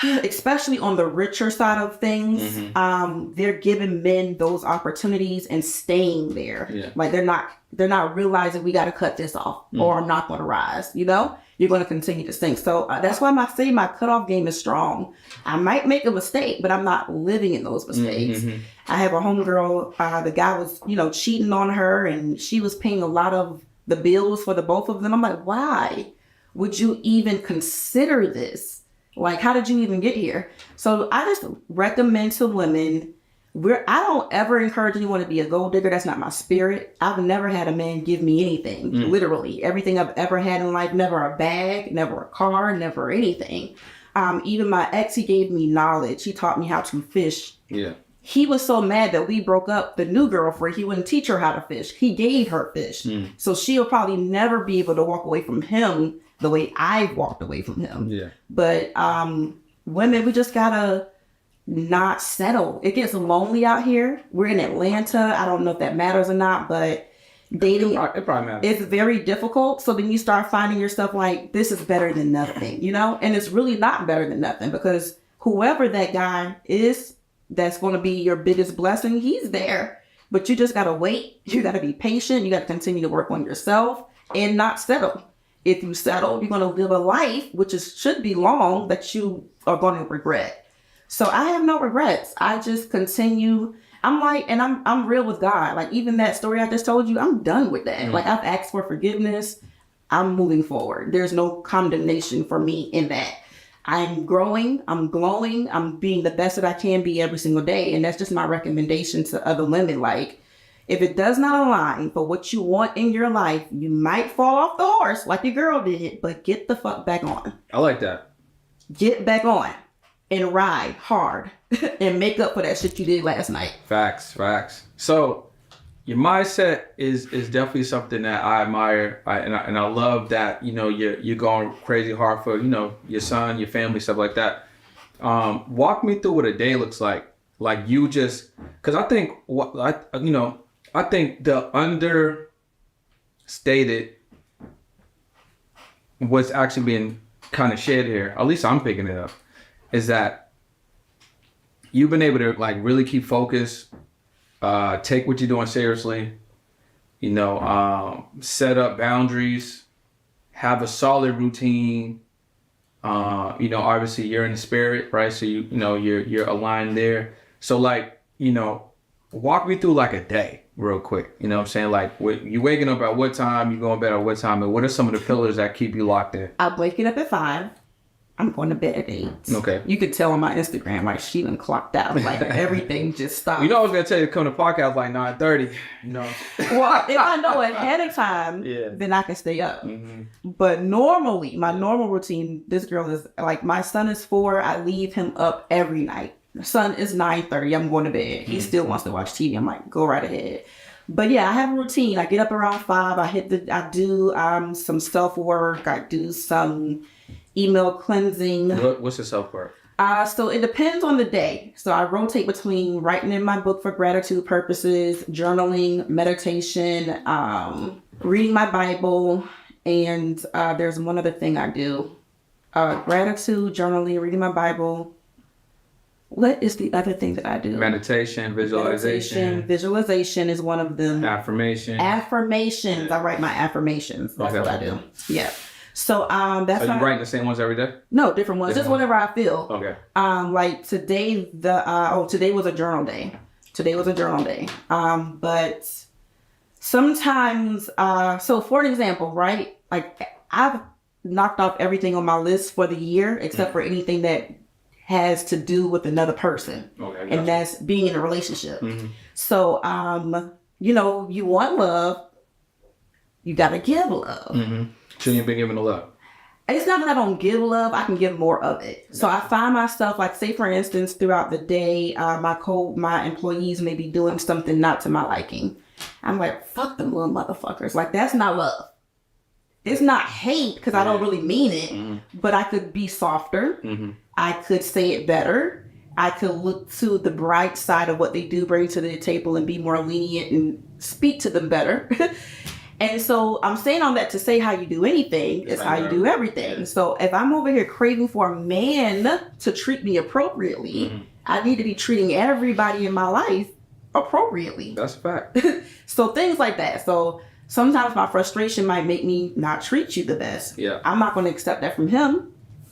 especially on the richer side of things, they're giving men those opportunities and staying there. Yeah. Like they're not realizing we got to cut this off or I'm not going to rise. You're going to continue to sink. So that's why I say my cutoff game is strong. I might make a mistake, but I'm not living in those mistakes. I have a homegirl. The guy was, cheating on her, and she was paying a lot of the bills for the both of them. I'm like, why would you even consider this? Like, how did you even get here? So I just recommend to women, I don't ever encourage anyone to be a gold digger. That's not my spirit. I've never had a man give me anything, literally. Everything I've ever had in life, never a bag, never a car, never anything. Even my ex, he gave me knowledge. He taught me how to fish. Yeah. He was so mad that we broke up. The new girlfriend, he wouldn't teach her how to fish. He gave her fish. So she'll probably never be able to walk away from him the way I walked away from him. Yeah. But women, we just gotta not settle. It gets lonely out here. We're in Atlanta. I don't know if that matters or not, but dating, it probably matters. It's very difficult. So then you start finding yourself like, this is better than nothing, and it's really not better than nothing, because whoever that guy is that's going to be your biggest blessing, he's there. But you just got to wait. You got to be patient. You got to continue to work on yourself and not settle. If you settle, you're going to live a life, which should be long, that you are going to regret. So I have no regrets. I just continue. I'm like, and I'm real with God. Like, even that story I just told you, I'm done with that. Like, I've asked for forgiveness. I'm moving forward. There's no condemnation for me in that. I'm growing. I'm glowing. I'm being the best that I can be every single day. And that's just my recommendation to other women. Like, if it does not align for what you want in your life, you might fall off the horse like your girl did, but get the fuck back on. I like that. Get back on and ride hard and make up for that shit you did last night. Facts. So your mindset is definitely something that I admire. And I love that, you're going crazy hard for, your son, your family, stuff like that. Walk me through what a day looks like. Like, you just, because I think I think the understated what's actually being kind of shared here, at least I'm picking it up, is that you've been able to like really keep focus, take what you're doing seriously, set up boundaries, have a solid routine. Obviously you're in the spirit, right? So you're aligned there. So like, walk me through like a day real quick. You know what I'm saying? Like, you waking up at what time, you going to bed at what time, and what are some of the pillars that keep you locked in? I'm waking up at 5. I'm going to bed at 8. Okay. You could tell on my Instagram, like, she done clocked out. Like, everything just stopped. You know I was going to tell you to come to podcast like 9:30. You know. Well, if I know ahead of time, then I can stay up. But normally, my normal routine, this girl is, like, my son is 4. I leave him up every night. My son is 9:30. I'm going to bed. He still wants to watch TV. I'm like, go right ahead. But yeah, I have a routine. I get up around 5. I do some self-work. I do some email cleansing. What's your self-work? So it depends on the day. So I rotate between writing in my book for gratitude purposes, journaling, meditation, reading my Bible, and there's one other thing I do. Gratitude, journaling, reading my Bible. What is the other thing that I do? Meditation, visualization. Visualization is one of them. Affirmations. I write my affirmations. That's what I do. Yeah. So that's. Are you writing the same ones every day? No, different ones. Just whenever I feel. Okay. Like today, today was a journal day. But sometimes, so for an example, right? Like I've knocked off everything on my list for the year except for anything that has to do with another person. Okay. And that's being in a relationship. So, you want love, you gotta give love. So you've been giving the love. It's not that I don't give love, I can give more of it. So I find myself, like, say for instance, throughout the day, my employees may be doing something not to my liking. I'm like, fuck them little motherfuckers. Like, that's not love. It's not hate, because I don't really mean it, but I could be softer. I could say it better. I could look to the bright side of what they do bring to the table and be more lenient and speak to them better. And so I'm saying all that to say how you do anything is how you do everything. So if I'm over here craving for a man to treat me appropriately, I need to be treating everybody in my life appropriately. That's a fact. So things like that. So sometimes my frustration might make me not treat you the best. Yeah. I'm not going to accept that from him.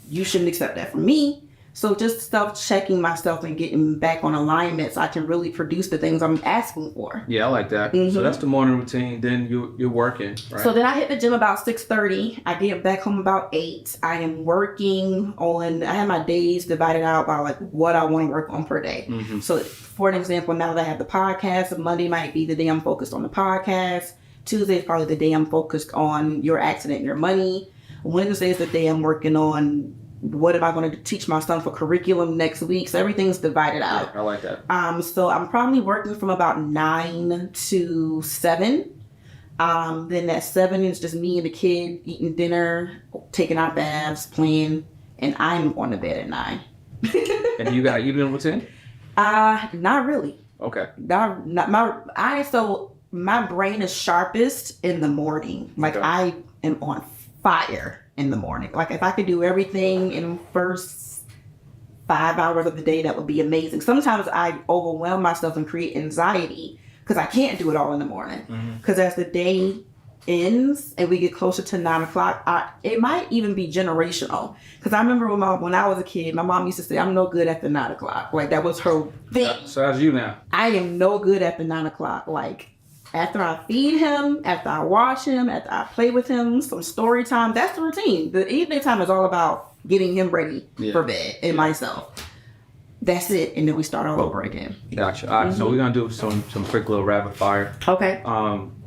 You shouldn't accept that from me. So just self-checking myself and getting back on alignment so I can really produce the things I'm asking for. Yeah, I like that. So that's the morning routine. Then you're working, right? So then I hit the gym about 6:30. I get back home about 8. I am working on, I have my days divided out by like what I want to work on per day. So for an example, now that I have the podcast, Monday might be the day I'm focused on the podcast. Tuesday is probably the day I'm focused on your accident and your money. Wednesday is the day I'm working on what am I going to teach my son for curriculum next week. So everything's divided out. Yeah, I like that. So I'm probably working from about 9 to 7. Then at 7 is just me and the kid eating dinner, taking our baths, playing, and I'm on the bed at 9. And you got an evening routine? Not really. Okay. So my brain is sharpest in the morning. Like I am on fire in the morning. Like if I could do everything in the first 5 hours of the day, that would be amazing. Sometimes I overwhelm myself and create anxiety because I can't do it all in the morning. Because as the day ends and we get closer to 9 o'clock, it might even be generational. Because I remember when I was a kid, my mom used to say, I'm no good after 9 o'clock. Like that was her thing. So how's you now? I am no good after 9 o'clock. Like after I feed him, after I wash him, after I play with him, some story time, that's the routine. The evening time is all about getting him ready for bed and myself. That's it. And then we start all over again. Gotcha. All right, so we're going to do some quick little rapid fire. Okay.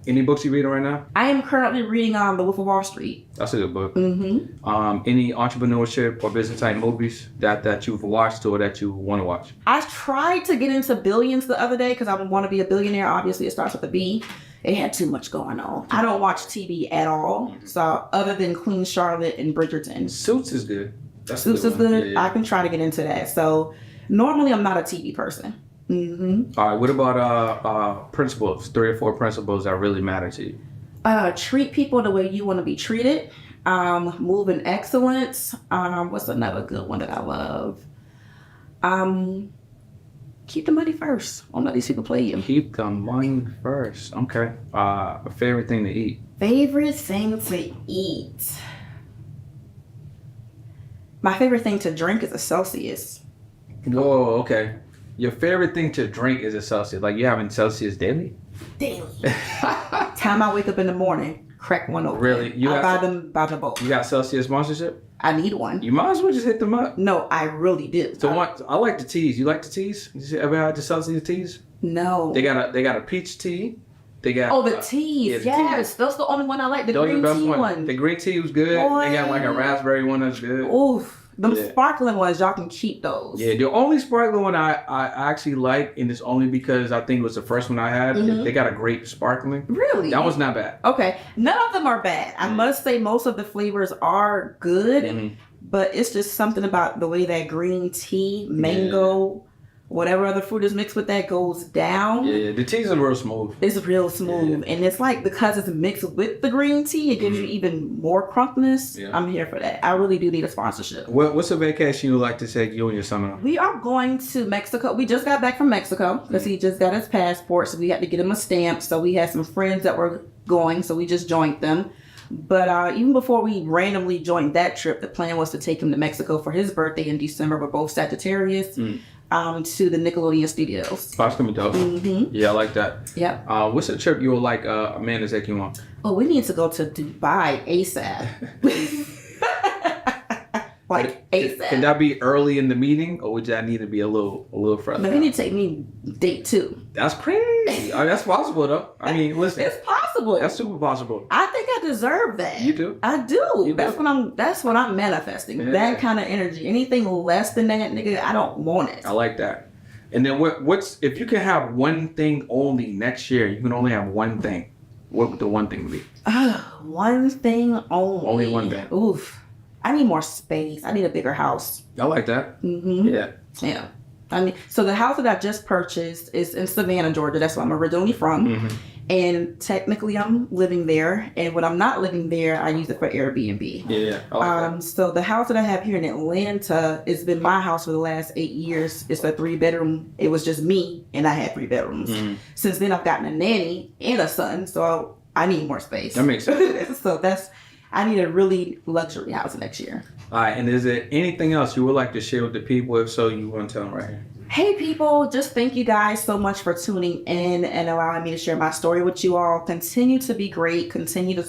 Any books you reading right now? I am currently reading The Wolf of Wall Street. That's a good book. Any entrepreneurship or business type movies that you've watched or that you want to watch? I tried to get into Billions the other day because I want to be a billionaire. Obviously, it starts with a B. It had too much going on. I don't watch TV at all. So other than Queen Charlotte and Bridgerton. Suits is good. Suits is good. Yeah. I can try to get into that. So normally I'm not a TV person. All right, what about principles? 3 or 4 principles that really matter to you? Treat people the way you want to be treated. Move in excellence. What's another good one that I love? Keep the money first. Don't let these people play you. Keep the money first. Okay. A favorite thing to eat? Favorite thing to eat? My favorite thing to drink is a Celsius. Whoa, okay. Your favorite thing to drink is a Celsius. Like you having Celsius daily? Daily. Time I wake up in the morning, crack one open. Really? I buy them by the bowl. You got Celsius sponsorship? I need one. You might as well just hit them up. No, I really do. So I like the teas. You like the teas? You ever had the Celsius teas? No. They got a peach tea. They got the teas. the Yes, tea. that's the only one I like. The Those are green the best tea one. The green tea was good. Boy. They got like a raspberry one that's good. Oof. Them Yeah. sparkling ones, y'all can keep those. Yeah, the only sparkling one I actually like, and it's only because I think it was the first one I had. They got a grape sparkling. Really? That was not bad. Okay. None of them are bad. I must say most of the flavors are good, but it's just something about the way that green tea, mango, whatever other fruit is mixed with that goes down. Yeah, the teas are real smooth. It's real smooth. And it's like, because it's mixed with the green tea, it gives you even more crunkness. Yeah. I'm here for that. I really do need a sponsorship. What's a vacation you would like to take you and your son on? We are going to Mexico. We just got back from Mexico because he just got his passport. So we had to get him a stamp. So we had some friends that were going. So we just joined them. But even before we randomly joined that trip, the plan was to take him to Mexico for his birthday in December. We're both Sagittarius. To the Nickelodeon Studios. That's gonna be dope. Yeah, I like that. Yep. What's a trip you would like a man to take you on? Oh, we need to go to Dubai ASAP. Like ASAP. Can that be early in the meeting, or would that need to be a little further? No, he need to take me date 2. That's crazy. I mean, that's possible though. I mean, listen, It's possible. that's super possible. I think I deserve that. You do? I do. You That's do. what I'm manifesting. Yeah. That kind of energy. Anything less than that, nigga, I don't want it. I like that. And then what's if you can have one thing only next year? You can only have one thing. What would the one thing be? One thing only. Only one thing. Oof. I need more space. I need a bigger house. I like that. Yeah. Yeah. I mean, so the house that I just purchased is in Savannah, Georgia. That's where I'm originally from. And technically I'm living there. And when I'm not living there, I use it for Airbnb. Yeah. I like that. So the house that I have here in Atlanta, it's been my house for the last 8 years. It's a 3-bedroom. It was just me and I had 3 bedrooms. Since then I've gotten a nanny and a son. So I need more space. That makes sense. So I need a really luxury house next year. All right. And is there anything else you would like to share with the people? If so, you want to tell them right here. Hey people, just thank you guys so much for tuning in and allowing me to share my story with you all. Continue to be great. Continue to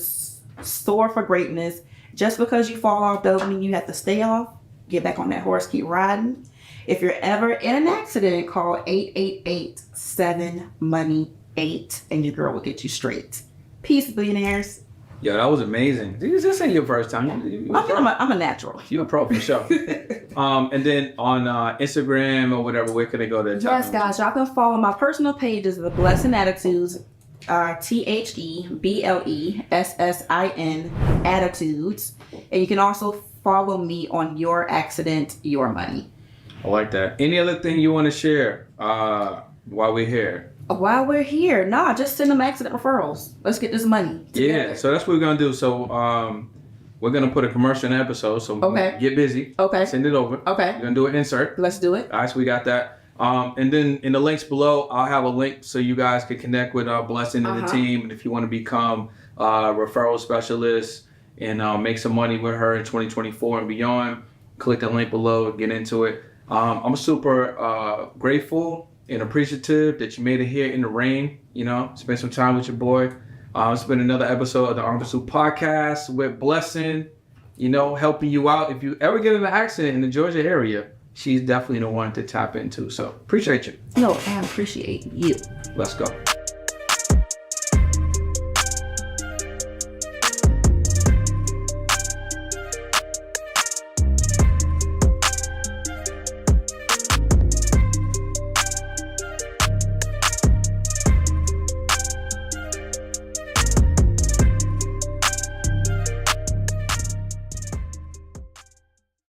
soar for greatness. Just because you fall off doesn't mean you have to stay off. Get back on that horse, keep riding. If you're ever in an accident, call 888-7-MONEY-8 and your girl will get you straight. Peace, billionaires. Yo, that was amazing. This ain't your first time. I'm a natural. You're a pro for sure. And then on Instagram or whatever, where can they go to? Yes, guys, y'all can follow my personal pages, The Blessin Attitudes, TheBlessin Attitudes. And you can also follow me on Your Accident, Your Money. I like that. Any other thing you want to share while we're here? While we're here, just send them accident referrals. Let's get this money together. Yeah, so that's what we're going to do. So we're going to put a commercial in the episode. So get busy. Okay. Send it over. Okay. We're going to do an insert. Let's do it. All right, so we got that. And then in the links below, I'll have a link so you guys can connect with Blessin and the team. And if you want to become a referral specialist and make some money with her in 2024 and beyond, click the link below, get into it. I'm super grateful and appreciative that you made it here in the rain, spend some time with your boy. It's been another episode of the On Pursuit podcast with Blessin, helping you out. If you ever get in an accident in the Georgia area, she's definitely the one to tap into. So appreciate you. No, I appreciate you. Let's go.